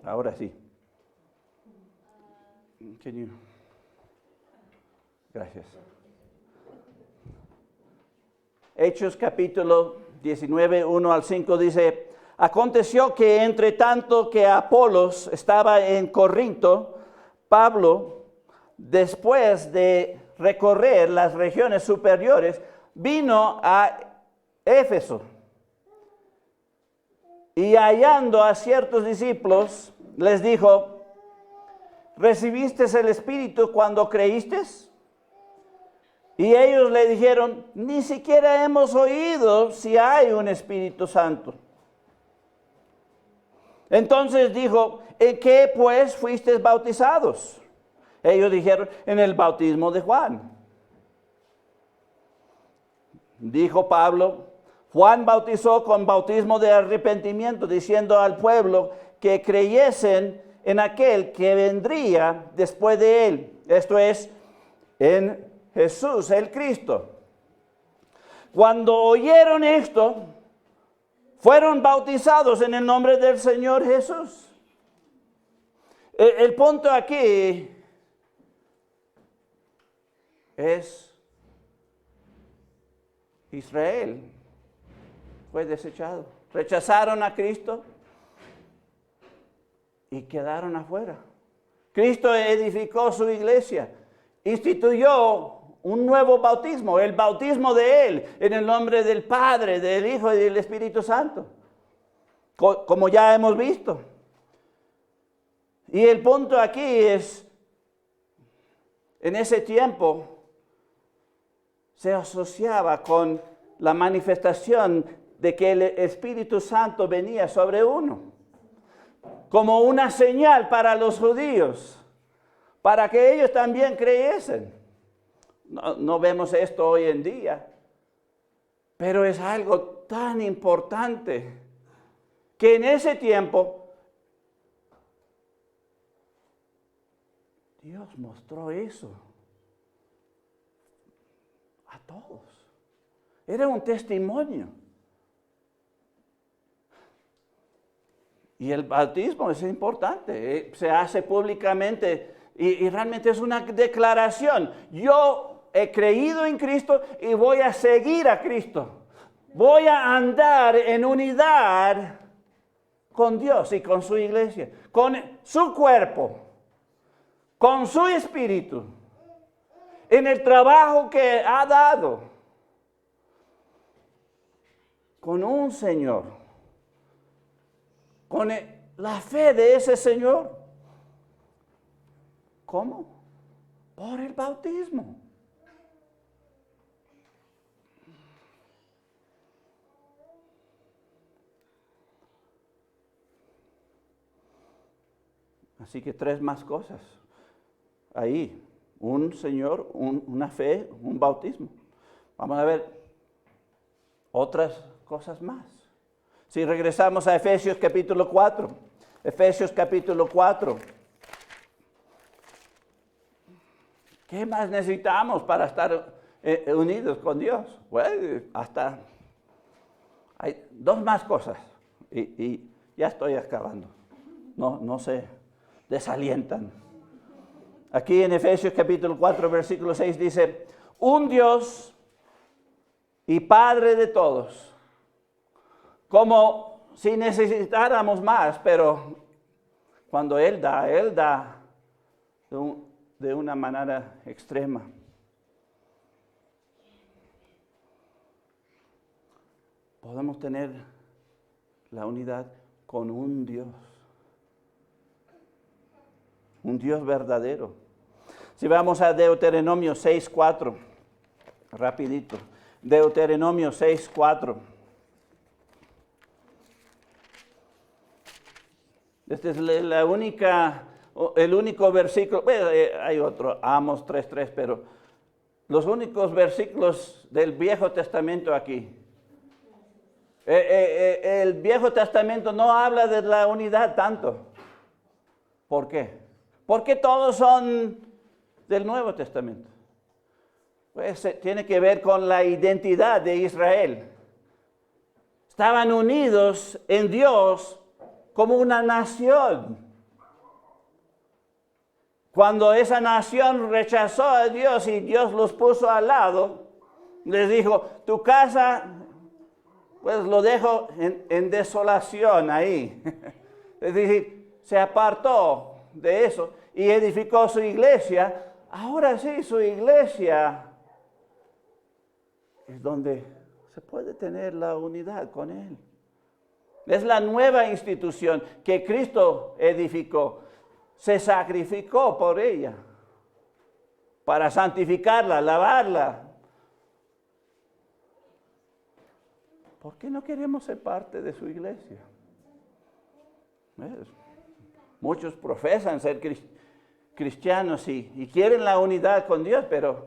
Ahora sí. Gracias. Hechos capítulo 19, 1 al 5 dice: aconteció que entre tanto que Apolos estaba en Corinto, Pablo, después de recorrer las regiones superiores, vino a Éfeso. Y hallando a ciertos discípulos, les dijo: ¿recibiste el Espíritu cuando creíste? Y ellos le dijeron: ni siquiera hemos oído si hay un Espíritu Santo. Entonces dijo: ¿en qué pues fuisteis bautizados? Ellos dijeron: en el bautismo de Juan. Dijo Pablo: Juan bautizó con bautismo de arrepentimiento, diciendo al pueblo que creyesen en aquel que vendría después de él. Esto es, en Jesús, el Cristo. Cuando oyeron esto, fueron bautizados en el nombre del Señor Jesús. El punto aquí es Israel fue desechado. Rechazaron a Cristo y quedaron afuera. Cristo edificó su iglesia, instituyó un nuevo bautismo, el bautismo de Él, en el nombre del Padre, del Hijo y del Espíritu Santo, como ya hemos visto. Y el punto aquí es, en ese tiempo se asociaba con la manifestación de que el Espíritu Santo venía sobre uno, como una señal para los judíos, para que ellos también creyesen. No vemos esto hoy en día, pero es algo tan importante que en ese tiempo Dios mostró eso a todos. Era un testimonio. Y el bautismo es importante, se hace públicamente y realmente es una declaración. Yo he creído en Cristo y voy a seguir a Cristo. Voy a andar en unidad con Dios y con su iglesia, con su cuerpo, con su espíritu, en el trabajo que ha dado, con un Señor, con la fe de ese Señor. ¿Cómo? Por el bautismo. Así que 3 más cosas. Ahí, un Señor, una fe, un bautismo. Vamos a ver otras cosas más. Si regresamos a Efesios capítulo 4. Efesios capítulo 4. ¿Qué más necesitamos para estar unidos con Dios? Bueno, hay 2 más cosas. Y ya estoy acabando. No se desalientan. Aquí en Efesios capítulo 4, versículo 6 dice, un Dios y Padre de todos, como si necesitáramos más, pero cuando Él da de una manera extrema. Podemos tener la unidad con un Dios verdadero. Si vamos a Deuteronomio 6:4, rapidito. Deuteronomio 6:4. Este es el único versículo, bueno, hay otro, Amos 3:3, pero los únicos versículos del Viejo Testamento aquí. El Viejo Testamento no habla de la unidad tanto. ¿Por qué? Porque todos son del Nuevo Testamento. Pues tiene que ver con la identidad de Israel. Estaban unidos en Dios como una nación. Cuando esa nación rechazó a Dios y Dios los puso al lado, les dijo, tu casa, pues lo dejo en desolación ahí. Es decir, se apartó de eso y edificó su iglesia. Ahora sí, su iglesia es donde se puede tener la unidad con Él. Es la nueva institución que Cristo edificó. Se sacrificó por ella para santificarla, lavarla. ¿Por qué no queremos ser parte de su iglesia? Muchos profesan ser cristianos y quieren la unidad con Dios, pero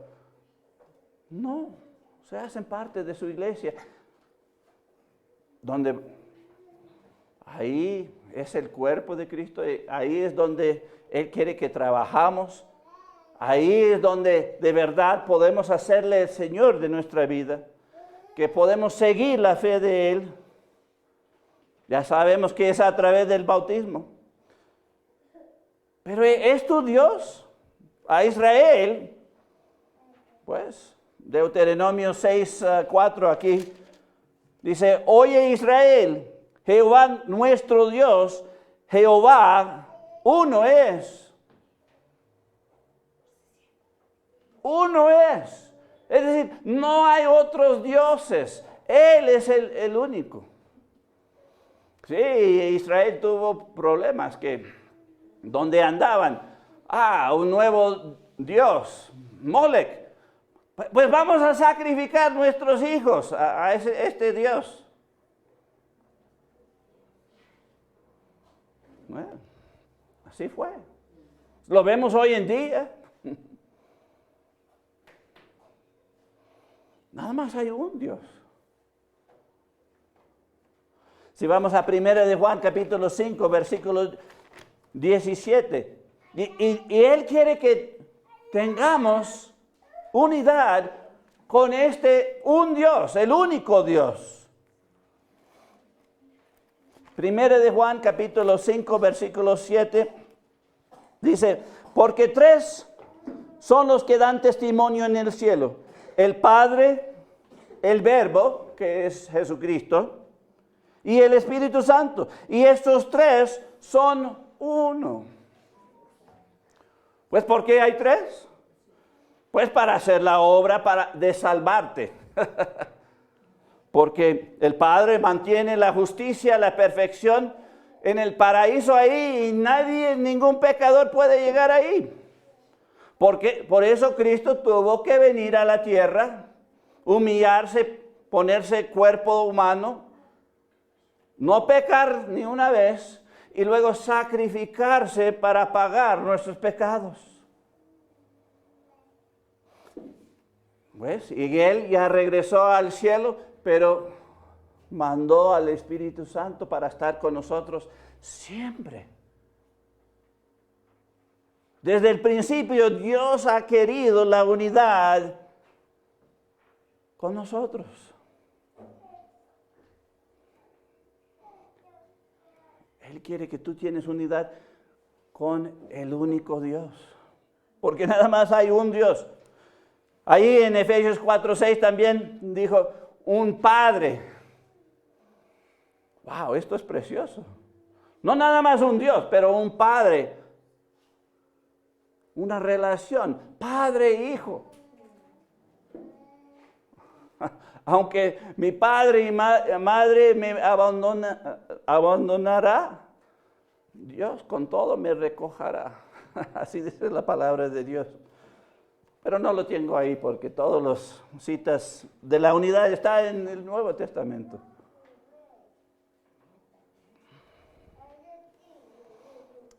no, se hacen parte de su iglesia, donde ahí es el cuerpo de Cristo. Ahí es donde Él quiere que trabajamos. Ahí es donde de verdad podemos hacerle el Señor de nuestra vida. Que podemos seguir la fe de Él. Ya sabemos que es a través del bautismo. Pero ¿es tu Dios? A Israel, pues, Deuteronomio 6:4 aquí, dice, oye Israel, Jehová nuestro Dios, Jehová, uno es. Uno es. Es decir, no hay otros dioses. Él es el único. Sí, Israel tuvo problemas ¿dónde andaban? Un nuevo Dios, Molec. Pues vamos a sacrificar nuestros hijos a este Dios. Bueno, así fue. Lo vemos hoy en día. Nada más hay un Dios. Si vamos a 1 de Juan, capítulo 5, versículo 17. Y Él quiere que tengamos unidad con un Dios, el único Dios. 1 de Juan, capítulo 5, versículo 7. Dice, porque tres son los que dan testimonio en el cielo. El Padre, el Verbo, que es Jesucristo, y el Espíritu Santo. Y estos tres son uno. Pues ¿por qué hay tres? Pues para hacer la obra de salvarte. Porque el Padre mantiene la justicia, la perfección en el paraíso ahí y ningún pecador puede llegar ahí. Por eso Cristo tuvo que venir a la tierra, humillarse, ponerse cuerpo humano, no pecar ni una vez y luego sacrificarse para pagar nuestros pecados. Pues, y Él ya regresó al cielo, pero mandó al Espíritu Santo para estar con nosotros siempre. Desde el principio Dios ha querido la unidad con nosotros. Él quiere que tú tienes unidad con el único Dios. Porque nada más hay un Dios. Ahí en Efesios 4:6 también dijo, un Padre. Wow, esto es precioso. No nada más un Dios, pero un Padre. Una relación, Padre e Hijo. Aunque mi padre y madre me abandonará, Dios con todo me recogerá. Así dice la palabra de Dios. Pero no lo tengo ahí porque todas las citas de la unidad están en el Nuevo Testamento.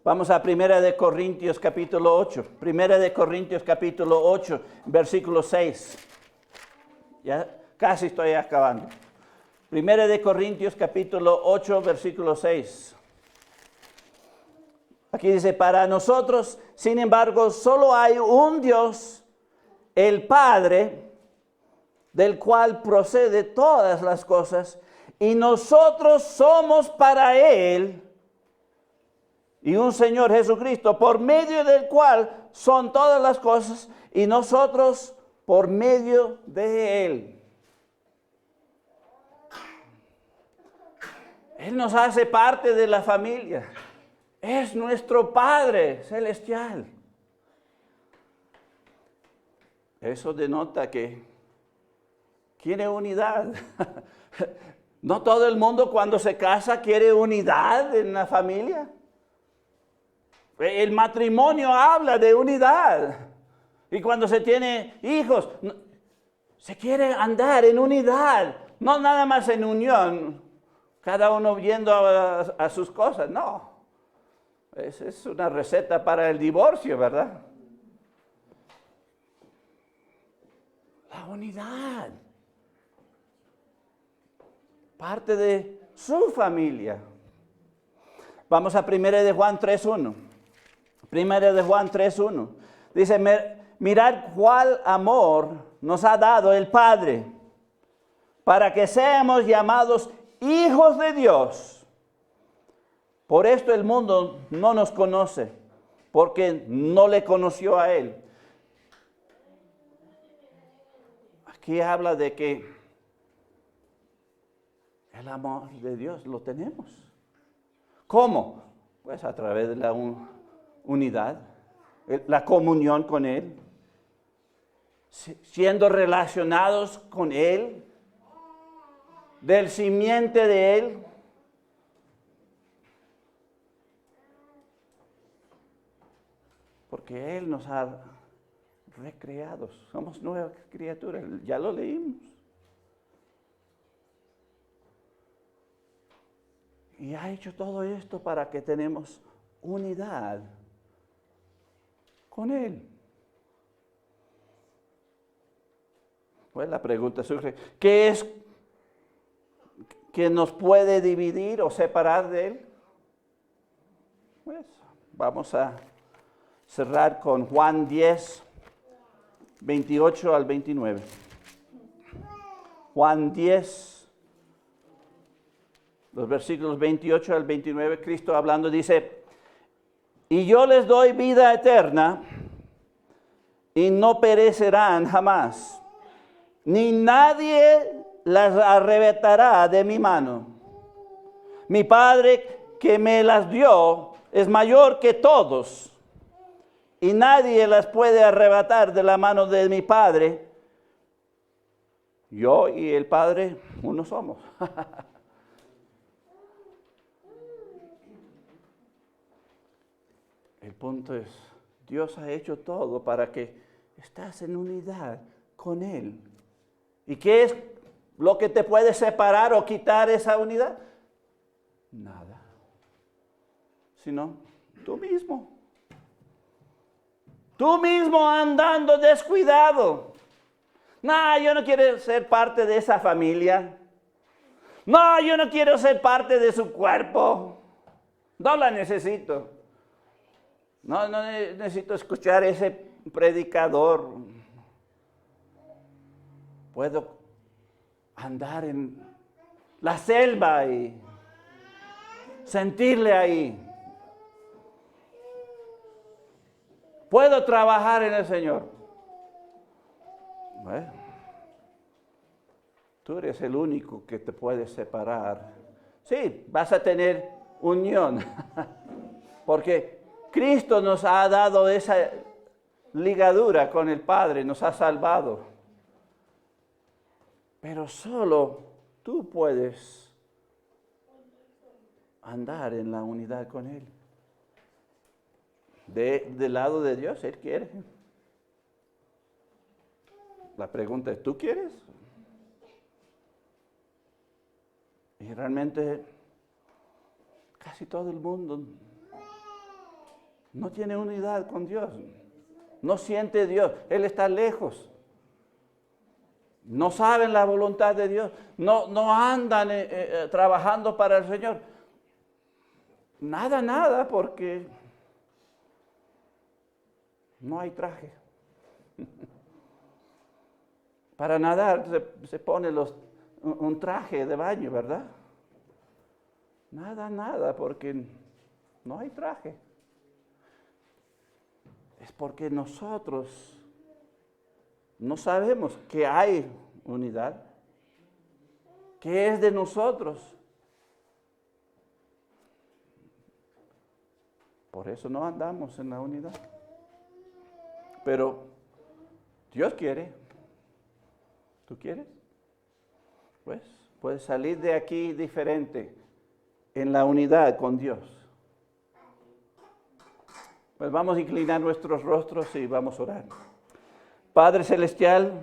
Vamos a 1 de Corintios capítulo 8. 1 de Corintios capítulo 8, versículo 6. Ya casi estoy acabando. 1 de Corintios capítulo 8, versículo 6. Aquí dice, para nosotros, sin embargo, solo hay un Dios, el Padre, del cual procede todas las cosas, y nosotros somos para Él, y un Señor Jesucristo, por medio del cual son todas las cosas, y nosotros por medio de Él. Él nos hace parte de la familia. Es nuestro Padre celestial. Eso denota que quiere unidad. No todo el mundo cuando se casa quiere unidad en la familia. El matrimonio habla de unidad. Y cuando se tiene hijos, se quiere andar en unidad. No nada más en unión, cada uno viendo a sus cosas. No. Esa es una receta para el divorcio, ¿verdad? La unidad. Parte de su familia. Vamos a 1 de Juan 3:1. 1 de Juan 3:1. Dice, mirad cuál amor nos ha dado el Padre, para que seamos llamados hijos de Dios. Por esto el mundo no nos conoce, porque no le conoció a Él. Aquí habla de que el amor de Dios lo tenemos. ¿Cómo? Pues a través de la unidad, la comunión con Él, siendo relacionados con Él, del simiente de Él. Porque Él nos ha recreado, somos nuevas criaturas, ya lo leímos. Y ha hecho todo esto para que tenemos unidad con Él. Pues la pregunta surge, ¿qué es que nos puede dividir o separar de Él? Pues vamos a cerrar con Juan 10, 28 al 29. Juan 10, los versículos 28 al 29, Cristo hablando dice, y yo les doy vida eterna y no perecerán jamás, ni nadie las arrebatará de mi mano. Mi Padre que me las dio es mayor que todos, y nadie las puede arrebatar de la mano de mi Padre. Yo y el Padre, uno somos. El punto es, Dios ha hecho todo para que estás en unidad con Él. ¿Y qué es lo que te puede separar o quitar esa unidad? Nada. Sino tú mismo. Tú mismo andando descuidado. No, yo no quiero ser parte de esa familia. No, yo no quiero ser parte de su cuerpo. No la necesito. No necesito escuchar ese predicador. Puedo andar en la selva y sentirle ahí. Puedo trabajar en el Señor. Bueno, tú eres el único que te puede separar. Sí, vas a tener unión, porque Cristo nos ha dado esa ligadura con el Padre, nos ha salvado. Pero solo tú puedes andar en la unidad con Él. Del lado de Dios, Él quiere. La pregunta es, ¿tú quieres? Y realmente casi todo el mundo no tiene unidad con Dios. No siente Dios. Él está lejos. No saben la voluntad de Dios. No andan trabajando para el Señor. Nada, porque no hay traje. Para nadar se pone un traje de baño, ¿verdad? Nada, porque no hay traje. Es porque nosotros no sabemos que hay unidad, que es de nosotros. Por eso no andamos en la unidad. Pero Dios quiere. ¿Tú quieres? Pues puedes salir de aquí diferente en la unidad con Dios. Pues vamos a inclinar nuestros rostros y vamos a orar. Padre Celestial,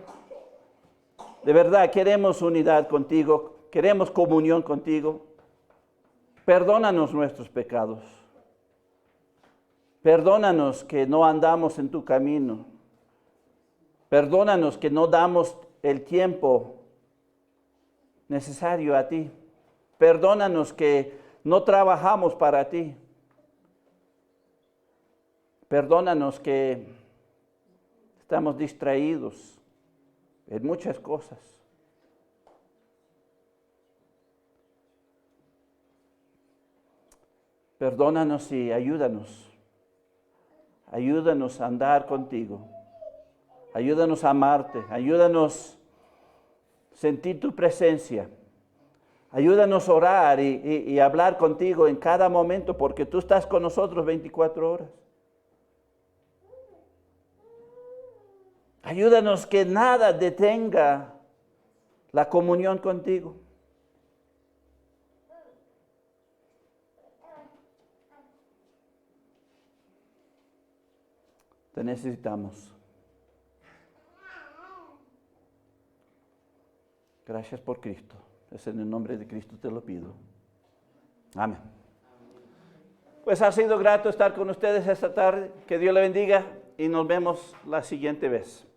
de verdad queremos unidad contigo, queremos comunión contigo. Perdónanos nuestros pecados. Perdónanos que no andamos en tu camino. Perdónanos que no damos el tiempo necesario a ti. Perdónanos que no trabajamos para ti. Perdónanos que estamos distraídos en muchas cosas. Perdónanos y ayúdanos. Ayúdanos a andar contigo. Ayúdanos a amarte. Ayúdanos a sentir tu presencia. Ayúdanos a orar y hablar contigo en cada momento, porque tú estás con nosotros 24 horas. Ayúdanos que nada detenga la comunión contigo. Te necesitamos. Gracias por Cristo. Es en el nombre de Cristo te lo pido. Amén. Pues ha sido grato estar con ustedes esta tarde. Que Dios le bendiga y nos vemos la siguiente vez.